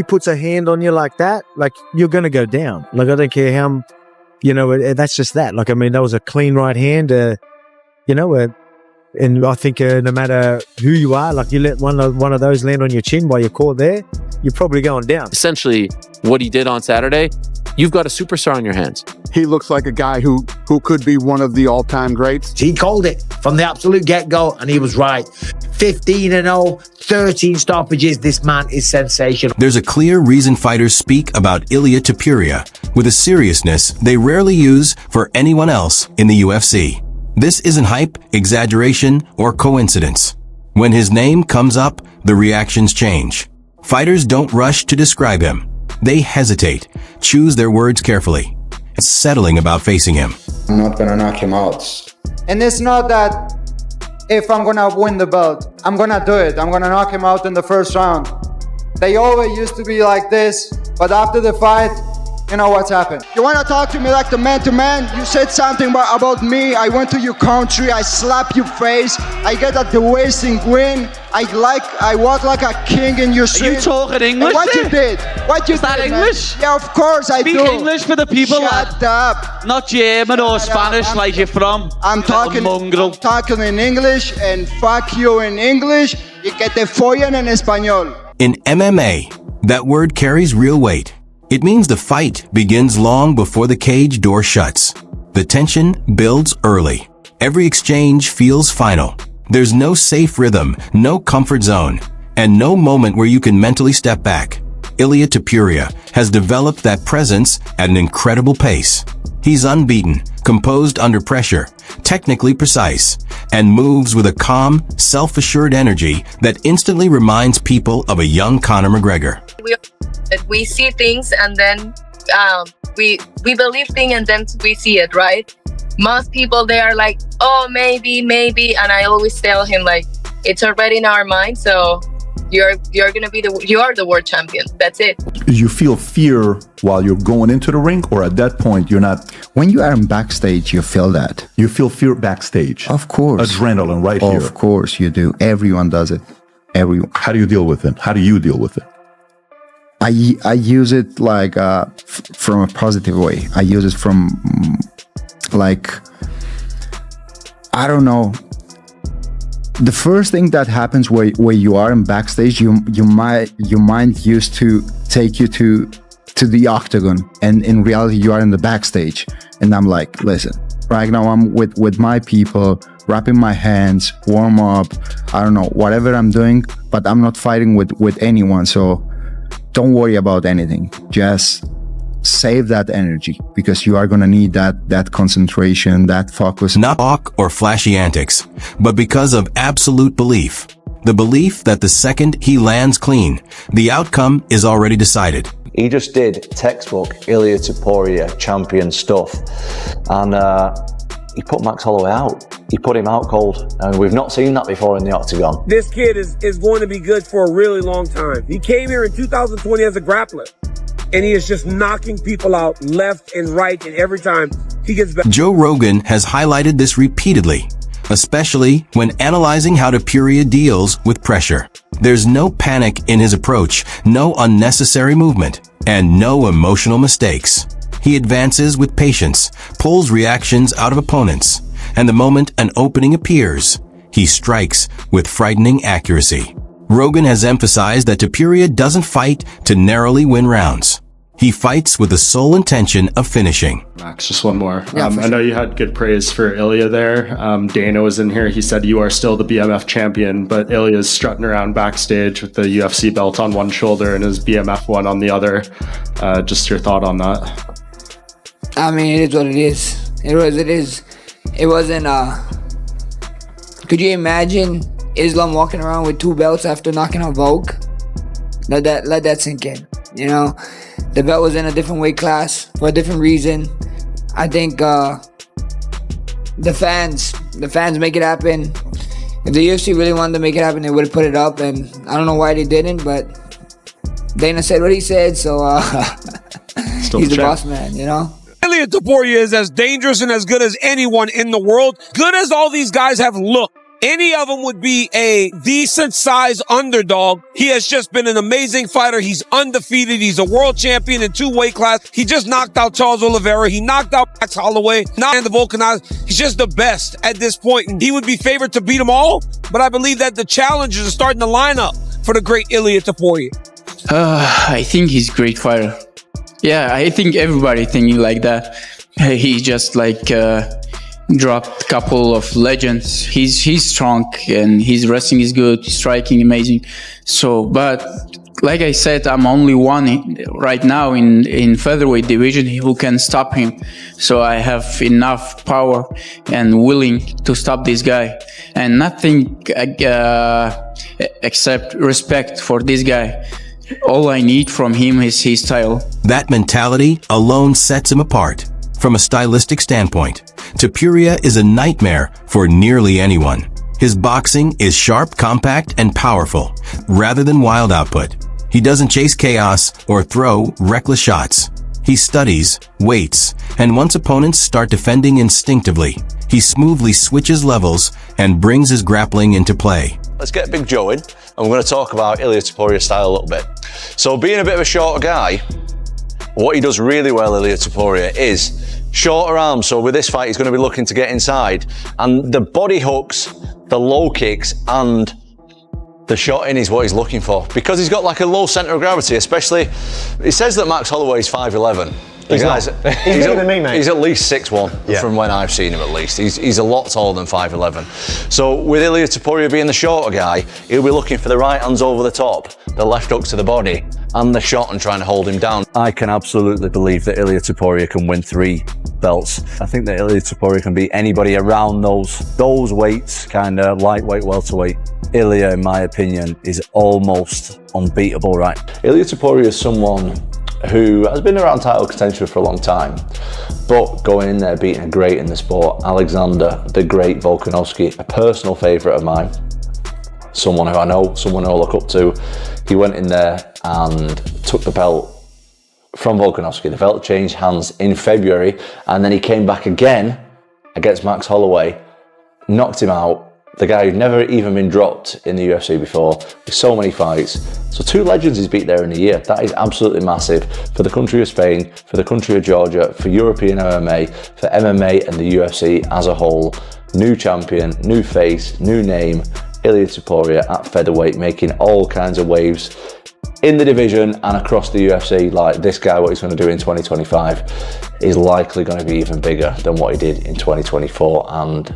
he puts a hand on you like that, like, you're going to go down. Like, I don't care how, you know, that's just that. Like, I mean, that was a clean right hand, you know, and I think no matter who you are, like, you let one of those land on your chin while you're caught there, you're probably going down. Essentially, what he did on Saturday, you've got a superstar on your hands. He looks like a guy who could be one of the all-time greats. He called it from the absolute get-go, and he was right. 15-0, 13 stoppages. This man is sensational. There's a clear reason fighters speak about Ilia Topuria with a seriousness they rarely use for anyone else in the UFC. This isn't hype, exaggeration, or coincidence. When his name comes up, the reactions change. Fighters don't rush to describe him. They hesitate, choose their words carefully, settling about facing him. I'm not gonna knock him out. And it's not that if I'm gonna win the belt, I'm gonna do it. I'm gonna knock him out in the first round. They always used to be like this, but after the fight, you know what's happened. You wanna talk to me like the man-to-man? You said something about me. I went to your country, I slapped your face, I get at the wasting win. I walk like a king in your street. Are you talking English? And what you did? What you Is that did, English? Man? Yeah, of course I Speak do. English for the people. Shut up. Not German or Spanish like you're from. I'm talking in English, and fuck you in English. Y que te follen en español. In MMA, that word carries real weight. It means the fight begins long before the cage door shuts. The tension builds early. Every exchange feels final. There's no safe rhythm, no comfort zone, and no moment where you can mentally step back. Ilia Topuria has developed that presence at an incredible pace. He's unbeaten, composed under pressure, technically precise, and moves with a calm, self-assured energy that instantly reminds people of a young Conor McGregor. We see things and then we believe things and then we see it, right? Most people, they are like, oh, maybe, and I always tell him, like, it's already in our mind, so you're gonna be you are the world champion. That's it. You feel fear while you're going into the ring, or at that point you're not? When you are in backstage, you feel that. You feel fear backstage. Of course. Adrenaline right here. Of course you do. Everyone does it. Everyone. How do you deal with it? How do you deal with it? I use it like from a positive way. I use it from like, I don't know. The first thing that happens where you are in backstage, your mind used to take you to the octagon, and in reality you are in the backstage. And I'm like, listen, right now I'm with my people, wrapping my hands, warm up, I don't know, whatever I'm doing, but I'm not fighting with anyone. So don't worry about anything. Just save that energy, because you are going to need that concentration, that focus. Not talk or flashy antics, but because of absolute belief. The belief that the second he lands clean, the outcome is already decided. He just did textbook Ilia Topuria champion stuff, and he put Max Holloway out. He put him out cold, and we've not seen that before in the octagon. This kid is going to be good for a really long time. He came here in 2020 as a grappler, and he is just knocking people out left and right, and every time he gets back. Joe Rogan has highlighted this repeatedly, especially when analyzing how Topuria deals with pressure. There's no panic in his approach, no unnecessary movement, and no emotional mistakes. He advances with patience, pulls reactions out of opponents, and the moment an opening appears, he strikes with frightening accuracy. Rogan has emphasized that Topuria doesn't fight to narrowly win rounds. He fights with the sole intention of finishing. Max, just one more. Yeah, I know you had good praise for Ilia there. Dana was in here. He said you are still the BMF champion, but Ilia's strutting around backstage with the UFC belt on one shoulder and his BMF one on the other. Just your thought on that. I mean, it is what it is. It is. It wasn't, could you imagine Islam walking around with 2 belts after knocking out Volk? Let that sink in, you know? The belt was in a different weight class for a different reason. I think the fans make it happen. If the UFC really wanted to make it happen, they would have put it up, and I don't know why they didn't, but Dana said what he said, so he's the boss man, you know? Ilia Topuria is as dangerous and as good as anyone in the world. Good as all these guys have looked, Any of them would be a decent sized underdog. He has just been an amazing fighter. He's undefeated. He's a world champion in 2 weight class. He just knocked out Charles Oliveira. He knocked out Max Holloway, not the Volkanovski. He's just the best at this point, and he would be favored to beat them all. But I believe that the challengers are starting to line up for the great Ilia Topuria. I think he's a great fighter. Yeah, I think everybody thinking like that. He just dropped a couple of legends. He's strong and his wrestling is good, striking amazing. So, but like I said, I'm only one right now in featherweight division who can stop him. So I have enough power and willing to stop this guy, and nothing except respect for this guy. All I need from him is his style. That mentality alone sets him apart. From a stylistic standpoint, Topuria is a nightmare for nearly anyone. His boxing is sharp, compact, and powerful, rather than wild output. He doesn't chase chaos or throw reckless shots. He studies, waits, and once opponents start defending instinctively, he smoothly switches levels and brings his grappling into play. Let's get Big Joe in, and we're going to talk about Ilia Topuria's style a little bit. So being a bit of a shorter guy, what he does really well, Ilia Topuria, is shorter arms. So with this fight, he's going to be looking to get inside. And the body hooks, the low kicks, and the shot in is what he's looking for. Because he's got like a low center of gravity, especially, it says that Max Holloway is 5'11". He's bigger than me, mate. He's at least 6'1", from when I've seen him at least. He's a lot taller than 5'11". So with Ilia Topuria being the shorter guy, he'll be looking for the right hands over the top, the left hooks to the body, and the shot and trying to hold him down. I can absolutely believe that Ilia Topuria can win 3 belts. I think that Ilia Topuria can beat anybody around those weights, kind of lightweight, welterweight. Ilia, in my opinion, is almost unbeatable, right? Ilia Topuria is someone who has been around title contention for a long time, but going in there beating a great in the sport, Alexander the Great Volkanovski, a personal favourite of mine, someone who I know, someone who I look up to. He went in there and took the belt from Volkanovski. The belt changed hands in February, and then he came back again against Max Holloway, knocked him out. The guy who'd never even been dropped in the UFC before, with so many fights. So 2 legends he's beat there in a year. That is absolutely massive for the country of Spain, for the country of Georgia, for European MMA, for MMA and the UFC as a whole. New champion, new face, new name, Ilia Topuria at featherweight, making all kinds of waves in the division and across the UFC. Like this guy, what he's going to do in 2025 is likely going to be even bigger than what he did in 2024. And